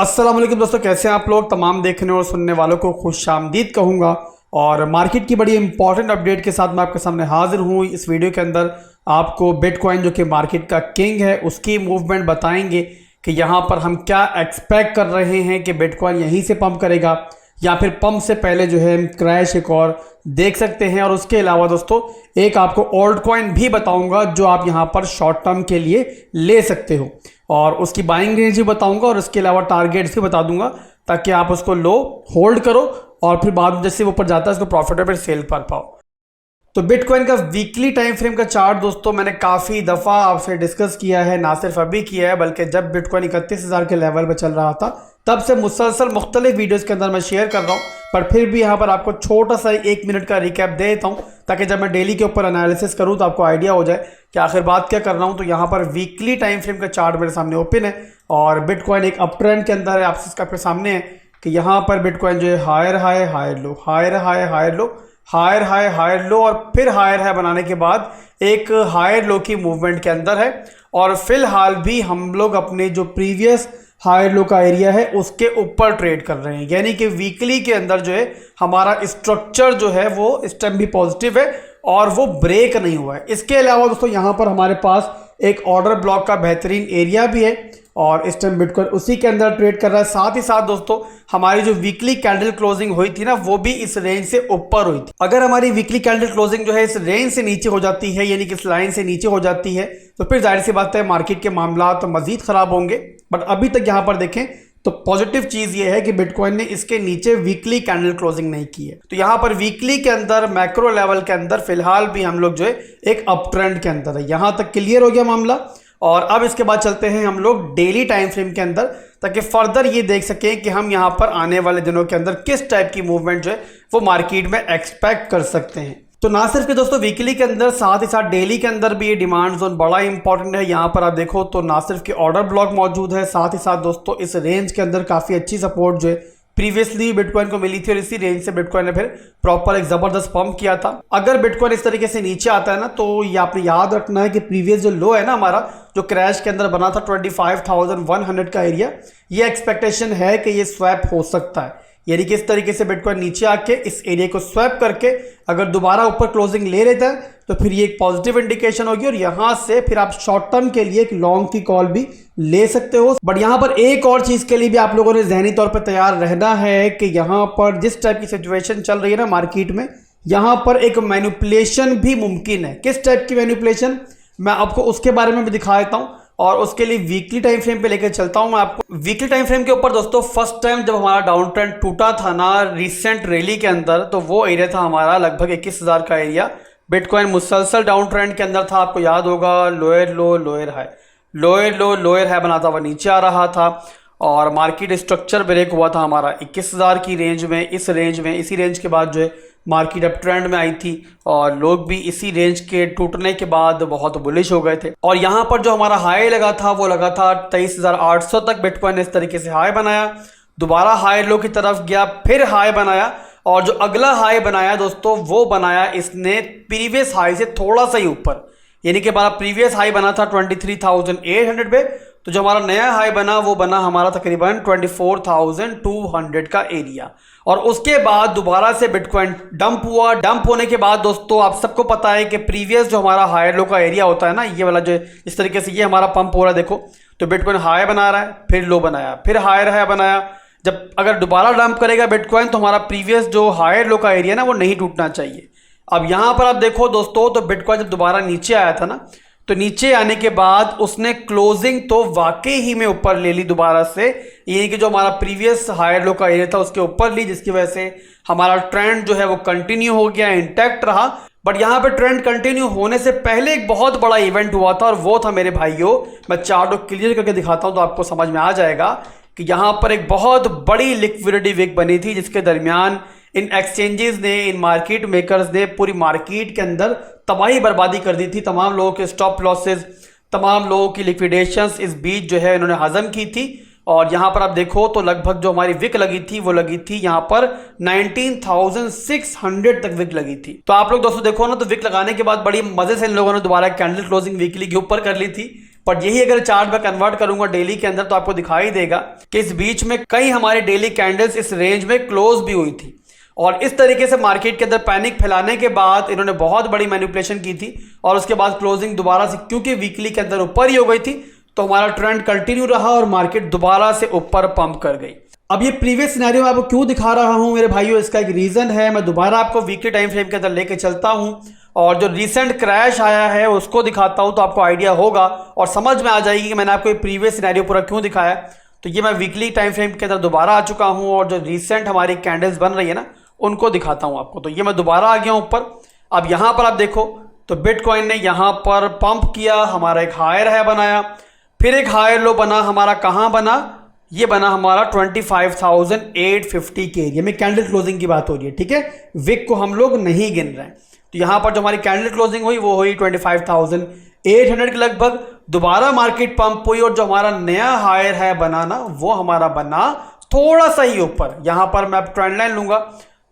अस्सलाम वालेकुम दोस्तों, कैसे हैं आप लोग। तमाम देखने और सुनने वालों को खुशामदीद कहूँगा और मार्केट की बड़ी इंपॉर्टेंट अपडेट के साथ मैं आपके सामने हाजिर हूँ। इस वीडियो के अंदर आपको बिटकॉइन जो कि मार्केट का किंग है उसकी मूवमेंट बताएंगे कि यहाँ पर हम क्या एक्सपेक्ट कर रहे हैं कि बिटकॉइन यहीं से पंप करेगा या फिर पंप से पहले जो है क्रैश एक और देख सकते हैं। और उसके अलावा दोस्तों एक आपको ओल्ड कॉइन भी बताऊंगा जो आप यहाँ पर शॉर्ट टर्म के लिए ले सकते हो और उसकी बाइंग रेंज भी बताऊंगा और इसके अलावा टारगेट्स भी बता दूंगा ताकि आप उसको लो होल्ड करो और फिर बाद में जैसे ऊपर जाता है उसको प्रॉफिटेबल सेल कर पाओ। तो बिटकॉइन का वीकली टाइम फ्रेम का चार्ट दोस्तों मैंने काफ़ी दफ़ा आपसे डिस्कस किया है, ना सिर्फ अभी किया है बल्कि जब बिटकॉइन 31,000 के लेवल पर चल रहा था तब से मुसलसल मुख्तलिफ वीडियोस के अंदर मैं शेयर कर रहा हूँ। पर फिर भी यहाँ पर आपको छोटा सा 1 मिनट का रिकैप दे देता हूँ ताकि जब मैं डेली के ऊपर एनालिसिस करूँ तो आपको आइडिया हो जाए कि आखिर बात क्या कर रहा हूँ। तो यहाँ पर वीकली टाइम फ्रेम का चार्ट मेरे सामने ओपन है और बिटकॉइन एक अप ट्रेंड के अंदर है। आप इसका फिर सामने है कि यहाँ पर बिटकॉइन जो है higher high higher low higher high higher low higher high higher low और फिर हायर हाई बनाने के बाद एक हायर लो की मूवमेंट के अंदर है। और फिलहाल भी हम लोग अपने जो प्रीवियस हायर लो का एरिया है उसके ऊपर ट्रेड कर रहे हैं, यानी कि वीकली के अंदर जो है हमारा स्ट्रक्चर जो है वो इस टाइम भी पॉजिटिव है और वो ब्रेक नहीं हुआ है। इसके अलावा दोस्तों यहाँ पर हमारे पास एक ऑर्डर ब्लॉक का बेहतरीन एरिया भी है और इस टाइम बिटकॉइन उसी के अंदर ट्रेड कर रहा है। साथ ही साथ दोस्तों हमारी जो वीकली कैंडल क्लोजिंग हुई थी ना वो भी इस रेंज से ऊपर हुई थी। अगर हमारी वीकली कैंडल क्लोजिंग जो है इस रेंज से नीचे हो जाती है यानी कि इस लाइन से नीचे हो जाती है तो फिर जाहिर सी बात है मार्केट के मामला तो मजीद खराब होंगे। बट अभी तक यहाँ पर देखें तो पॉजिटिव चीज ये है कि बिटकॉइन ने इसके नीचे वीकली कैंडल क्लोजिंग नहीं की है। तो यहाँ पर वीकली के अंदर मैक्रो लेवल के अंदर फिलहाल भी हम लोग जो है एक अप ट्रेंड के अंदर है। यहाँ तक क्लियर हो गया मामला। और अब इसके बाद चलते हैं हम लोग डेली टाइम फ्रेम के अंदर ताकि फर्दर ये देख सकें कि हम यहाँ पर आने वाले दिनों के अंदर किस टाइप की मूवमेंट जो है वो मार्केट में एक्सपेक्ट कर सकते हैं। तो ना सिर्फ कि दोस्तों वीकली के अंदर साथ ही साथ डेली के अंदर भी ये डिमांड जोन बड़ा इंपॉर्टेंट है। यहाँ पर आप देखो तो ना सिर्फ कि ऑर्डर ब्लॉक मौजूद है, साथ ही साथ दोस्तों इस रेंज के अंदर काफ़ी अच्छी सपोर्ट जो है प्रीवियसली बिटकॉइन को मिली थी और इसी रेंज से बिटकॉइन ने फिर प्रॉपर एक जबरदस्त पंप किया था। अगर बिटकॉइन इस तरीके से नीचे आता है ना तो ये आपने याद रखना है कि प्रीवियस जो लो है ना हमारा जो क्रैश के अंदर बना था 25,100 का एरिया, ये एक्सपेक्टेशन है कि ये स्वैप हो सकता है। यानी कि इस तरीके से बिटकॉइन नीचे आके इस एरिया को स्वैप करके अगर दोबारा ऊपर क्लोजिंग ले लेता है तो फिर ये एक पॉजिटिव इंडिकेशन होगी और यहाँ से फिर आप शॉर्ट टर्म के लिए एक लॉन्ग की कॉल भी ले सकते हो। बट यहाँ पर एक और चीज के लिए भी आप लोगों ने जहनी तौर पर तैयार रहना है कि यहाँ पर जिस टाइप की सिचुएशन चल रही है ना मार्केट में, यहाँ पर एक मैनिपुलेशन भी मुमकिन है। किस टाइप की मैनिपुलेशन मैं आपको उसके बारे में भी दिखा देता हूँ और उसके लिए वीकली टाइम फ्रेम पे लेकर चलता हूं मैं आपको। वीकली टाइम फ्रेम के ऊपर दोस्तों फर्स्ट टाइम जब हमारा डाउन ट्रेंड टूटा था ना रिसेंट रैली के अंदर तो वो एरिया था हमारा लगभग 21,000 का एरिया। बिटकॉइन मुसलसल डाउन ट्रेंड के अंदर था, आपको याद होगा लोअर लो लोअर हाई लोअर लो लोअर हाई बनाता हुआ नीचे आ रहा था और मार्केट स्ट्रक्चर ब्रेक हुआ था हमारा 21,000 की रेंज में। इस रेंज में इसी रेंज के बाद जो है मार्केट अप ट्रेंड में आई थी और लोग भी इसी रेंज के टूटने के बाद बहुत बुलिश हो गए थे। और यहाँ पर जो हमारा हाई लगा था वो लगा था 23,800 तक। बिटकॉइन ने इस तरीके से हाई बनाया, दोबारा हाई लो की तरफ गया, फिर हाई बनाया और जो अगला हाई बनाया दोस्तों वो बनाया इसने प्रीवियस हाई से थोड़ा सा ही ऊपर, यानी कि हमारा प्रीवियस हाई बना था 23,800 पे, तो जो हमारा नया हाई बना वो बना हमारा तकरीबन 24,200 का एरिया। और उसके बाद दोबारा से बिटकॉइन डंप हुआ। डंप होने के बाद दोस्तों आप सबको पता है कि प्रीवियस जो हमारा हायर लो का एरिया होता है ना, ये वाला जो इस तरीके से ये हमारा पंप हो रहा है, देखो तो बिटकॉइन हाई बना रहा है, फिर लो बनाया, फिर हायर हाई बनाया। जब अगर दोबारा डंप करेगा बिटकॉइन तो हमारा प्रीवियस जो हायर लो का एरिया ना वो नहीं टूटना चाहिए। अब यहां पर आप देखो दोस्तों तो बिटकॉइन जब दोबारा नीचे आया था ना तो नीचे आने के बाद उसने क्लोजिंग तो वाकई ही में ऊपर ले ली दोबारा से, यानी कि जो हमारा प्रीवियस हायर लो का एरिया था उसके ऊपर ली, जिसकी वजह से हमारा ट्रेंड जो है वो कंटिन्यू हो गया, इंटैक्ट रहा। बट यहाँ पे ट्रेंड कंटिन्यू होने से पहले एक बहुत बड़ा इवेंट हुआ था और वो था मेरे भाइयों, मैं चार्ट को क्लियर करके दिखाता हूँ तो आपको समझ में आ जाएगा कि यहाँ पर एक बहुत बड़ी लिक्विडिटी वीक बनी थी जिसके दरमियान इन एक्सचेंजेस ने, इन मार्केट मेकर्स ने पूरी मार्केट के अंदर तबाही बर्बादी कर दी थी। तमाम लोगों के स्टॉप लॉसेस, तमाम लोगों की लिक्विडेशंस इस बीच जो है इन्होंने हजम की थी। और यहाँ पर आप देखो तो लगभग जो हमारी विक लगी थी वो लगी थी यहाँ पर 19,600 तक विक लगी थी। तो आप लोग दोस्तों देखो ना तो विक लगाने के बाद बड़ी मजे से इन लोगों ने दोबारा कैंडल क्लोजिंग वीकली के ऊपर कर ली थी। पर यही अगर चार्ट में कन्वर्ट करूंगा डेली के अंदर तो आपको दिखाई देगा कि इस बीच में कई हमारी डेली कैंडल्स इस रेंज में क्लोज भी हुई थी और इस तरीके से मार्केट के अंदर पैनिक फैलाने के बाद इन्होंने बहुत बड़ी मैनिपुलेशन की थी और उसके बाद क्लोजिंग दोबारा से क्योंकि वीकली के अंदर ऊपर ही हो गई थी तो हमारा ट्रेंड कंटिन्यू रहा और मार्केट दोबारा से ऊपर पंप कर गई। अब ये प्रीवियस सिनेरियो मैं आपको क्यों दिखा रहा हूं मेरे भाइयों, इसका एक रीजन है। मैं दोबारा आपको वीकली टाइम फ्रेम के अंदर लेके चलता हूं और जो रिसेंट क्रैश आया है उसको दिखाता हूं तो आपको आइडिया होगा और समझ में आ जाएगी कि मैंने आपको प्रीवियस सिनेरियो पूरा क्यों दिखाया। तो ये मैं वीकली टाइम फ्रेम के अंदर दोबारा आ चुका हूं और जो रिसेंट हमारी कैंडल्स बन रही है ना उनको दिखाता हूं आपको। तो ये मैं दोबारा आ गया हूं ऊपर। अब यहां पर आप देखो तो बिटकॉइन ने यहां पर पंप किया, हमारा एक हायर है बनाया, फिर एक हायर लो बना, हमारा कहां बना, ये बना हमारा 25,850 के एरिया में। कैंडल क्लोजिंग की बात हो रही है, ठीक है, विक को हम लोग नहीं गिन रहे हैं। तो यहां पर जो हमारी कैंडल क्लोजिंग हुई वो हुई 25,800 के लगभग। दोबारा मार्केट पंप हुई और जो हमारा नया हायर है बनाना वो हमारा बना थोड़ा सा ही ऊपर। यहां पर मैं ट्रेंड लाइन लूंगा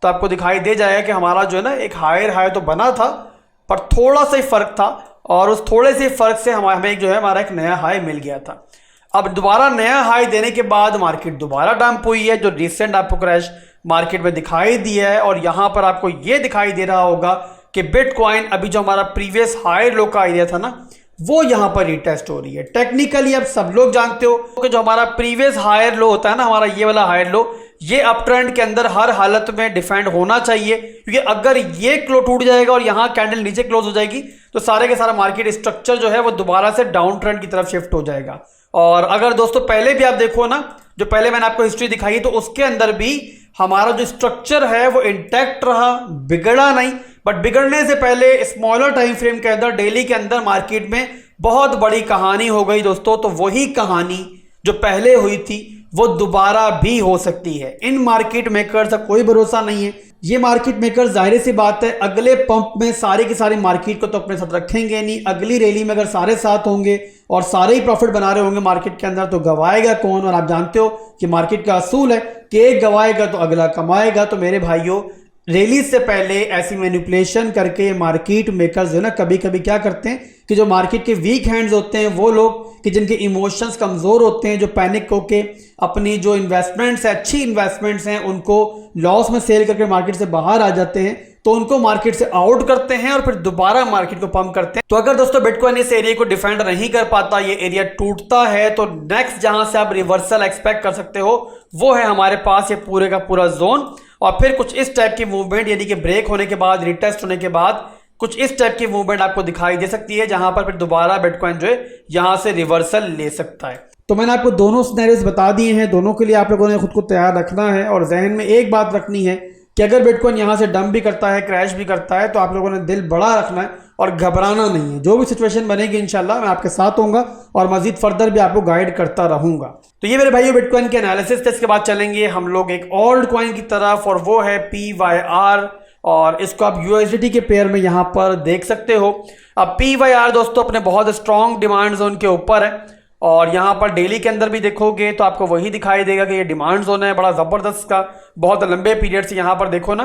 तो आपको दिखाई दे जाएगा कि हमारा जो है ना एक हायर हाई तो बना था पर थोड़ा सा ही फर्क था और उस थोड़े से फर्क से हमें जो है हमारा एक नया हाई मिल गया था। अब दोबारा नया हाई देने के बाद मार्केट दोबारा डंप हुई है, जो रिसेंट आपको क्रैश मार्केट में दिखाई दिया है और यहां पर आपको ये दिखाई दे रहा होगा कि बिटकॉइन अभी जो हमारा प्रीवियस हाई लो का एरिया था ना वो यहां पर रिटेस्ट हो रही है। टेक्निकली अब सब लोग जानते हो कि जो हमारा प्रीवियस हायर लो होता है ना, हमारा ये वाला हायर लो, ये अप ट्रेंड के अंदर हर हालत में डिफेंड होना चाहिए क्योंकि अगर ये क्लो टूट जाएगा और यहां कैंडल नीचे क्लोज हो जाएगी तो सारे के सारा मार्केट स्ट्रक्चर जो है वो दोबारा से डाउन ट्रेंड की तरफ शिफ्ट हो जाएगा। और अगर दोस्तों पहले भी आप देखो ना, जो पहले मैंने आपको हिस्ट्री दिखाई तो उसके अंदर भी हमारा जो स्ट्रक्चर है वो इंटैक्ट रहा, बिगड़ा नहीं। बट बिगड़ने से पहले स्मॉलर टाइम फ्रेम के अंदर डेली के अंदर मार्केट में बहुत बड़ी कहानी हो गई दोस्तों। तो वही कहानी जो पहले हुई थी वो दोबारा भी हो सकती है। इन मार्केट मेकर्स का कोई भरोसा नहीं है। ये मार्केट मेकर जाहिर सी बात है अगले पंप में सारे की सारी मार्केट को तो अपने साथ रखेंगे नहीं। अगली रैली में अगर सारे साथ होंगे और सारे ही प्रॉफिट बना रहे होंगे मार्केट के अंदर तो गवाएगा कौन। और आप जानते हो कि मार्केट का असूल है कि एक गवाएगा तो अगला कमाएगा। तो मेरे भाइयों, रिलीज से पहले ऐसी मैनिपुलेशन करके मार्केट मेकर्स जो है ना कभी कभी क्या करते हैं कि जो मार्केट के वीक हैंड्स होते हैं, वो लोग कि जिनके इमोशंस कमजोर होते हैं, जो पैनिक होके अपनी जो इन्वेस्टमेंट्स है, अच्छी इन्वेस्टमेंट्स हैं, उनको लॉस में सेल करके मार्केट से बाहर आ जाते हैं तो उनको मार्केट से आउट करते हैं और फिर दोबारा मार्केट को पंप करते हैं। तो अगर दोस्तों बिटकॉइन इस एरिया को डिफेंड नहीं कर पाता, ये एरिया टूटता है, तो नेक्स्ट जहां से आप रिवर्सल एक्सपेक्ट कर सकते हो वो है हमारे पास ये पूरे का पूरा जोन। और फिर कुछ इस टाइप की मूवमेंट, यानी कि ब्रेक होने के बाद, रिटेस्ट होने के बाद कुछ इस टाइप की मूवमेंट आपको दिखाई दे सकती है जहां पर फिर दोबारा बिटकॉइन जो है यहां से रिवर्सल ले सकता है। तो मैंने आपको दोनों सिनेरियोस बता दिए हैं, दोनों के लिए आप लोगों ने खुद को तैयार रखना है और जहन में एक बात रखनी है कि अगर बिटकॉइन यहां से डंप भी करता है, क्रैश भी करता है, तो आप लोगों ने दिल बड़ा रखना है और घबराना नहीं है। जो भी सिचुएशन बनेगी इंशाल्लाह मैं आपके साथ होऊंगा और मजीद फर्दर भी आपको गाइड करता रहूंगा। तो ये मेरे भाइयों बिटकॉइन के एनालिसिस थे। इसके बाद चलेंगे हम लोग एक ओल्ड कॉइन की तरफ और वो है PYR और इसको आप USDT के पेयर में यहां पर देख सकते हो। अब PYR दोस्तों अपने बहुत स्ट्रॉन्ग डिमांड जोन के ऊपर है और यहां पर डेली के अंदर भी देखोगे तो आपको वही दिखाई देगा कि ये डिमांड जोन है बड़ा जबरदस्त का, बहुत लंबे पीरियड से। यहां पर देखो ना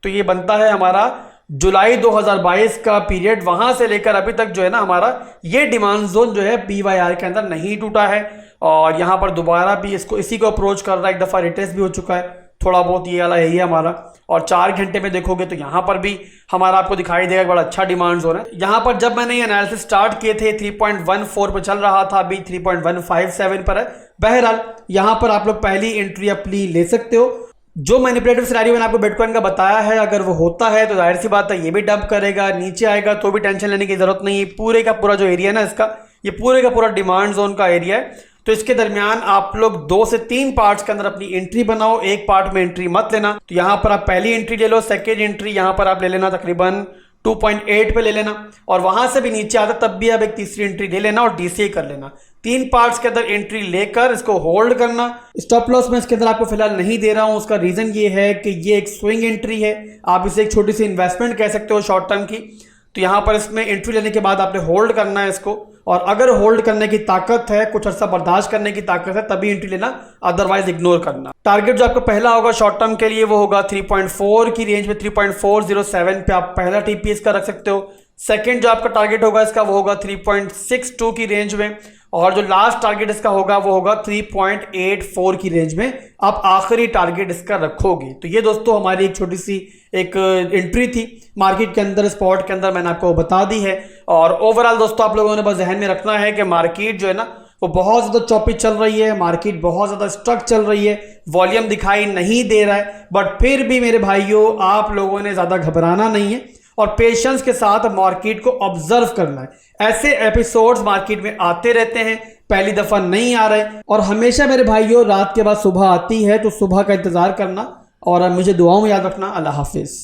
तो ये बनता है हमारा जुलाई 2022 का पीरियड, वहां से लेकर अभी तक जो है ना हमारा ये डिमांड जोन जो है PYR के अंदर नहीं टूटा है और यहां पर दोबारा भी इसको इसी को अप्रोच कर रहा है। एक दफा रिटेस्ट भी हो चुका है थोड़ा बहुत, ये वाला यही है हमारा। और 4 घंटे में देखोगे तो यहां पर भी हमारा आपको दिखाई देगा बड़ा अच्छा डिमांड जोन है। यहां पर जब मैंने ये एनालिसिस स्टार्ट किए थे 3.14 पर चल रहा था, अभी 3.157 पर है। बहरहाल यहां पर आप लोग पहली एंट्री अपनी ले सकते हो। जो मैनिपुलेटिव सिनेरियो मैंने आपको बिटकॉइन का बताया है अगर वो होता है तो जाहिर सी बात है ये भी डंप करेगा, नीचे आएगा तो भी टेंशन लेने की जरूरत नहीं है। पूरे का पूरा जो एरिया है ना इसका, ये पूरे का पूरा डिमांड जोन का एरिया है। तो इसके दरमियान आप लोग 2 से 3 पार्ट्स के अंदर अपनी एंट्री बनाओ, एक पार्ट में एंट्री मत लेना। तो यहां पर आप पहली एंट्री ले लो, सेकेंड एंट्री यहां पर आप ले लेना तकरीबन 2.8 पे ले लेना और वहां से भी नीचे आता तब भी आप एक तीसरी एंट्री ले लेना और DCA कर लेना। 3 पार्ट्स के अंदर एंट्री लेकर इसको होल्ड करना। स्टॉप लॉस में इसके अंदर आपको फिलहाल नहीं दे रहा हूं, उसका रीजन ये है कि ये एक स्विंग एंट्री है, आप इसे एक छोटी सी इन्वेस्टमेंट कह सकते हो शॉर्ट टर्म की। तो यहां पर इसमें एंट्री लेने के बाद आपने होल्ड करना है इसको, और अगर होल्ड करने की ताकत है, कुछ अर्सा बर्दाश्त करने की ताकत है तभी एंट्री लेना, अदरवाइज इग्नोर करना। टारगेट जो आपका पहला होगा शॉर्ट टर्म के लिए वो होगा 3.4 की रेंज में, 3.407 पे आप पहला TPS का रख सकते हो। सेकंड जो आपका टारगेट होगा इसका वो होगा 3.62 की रेंज में, और जो लास्ट टारगेट इसका होगा वो होगा 3.84 की रेंज में आप आखिरी टारगेट इसका रखोगे। तो ये दोस्तों हमारी एक छोटी सी एक एंट्री थी मार्केट के अंदर, स्पॉट के अंदर, मैंने आपको बता दी है। और ओवरऑल दोस्तों आप लोगों ने बस ध्यान में रखना है कि मार्केट जो है ना वो बहुत ज़्यादा चौपी चल रही है, मार्केट बहुत ज़्यादा स्ट्रक चल रही है, वॉल्यूम दिखाई नहीं दे रहा है, बट फिर भी मेरे भाइयों आप लोगों ने ज़्यादा घबराना नहीं है और पेशेंस के साथ मार्केट को ऑब्जर्व करना है। ऐसे एपिसोड्स मार्केट में आते रहते हैं, पहली दफा नहीं आ रहे, और हमेशा मेरे भाइयों रात के बाद सुबह आती है, तो सुबह का इंतजार करना और मुझे दुआओं में याद रखना। अल्लाह हाफिज।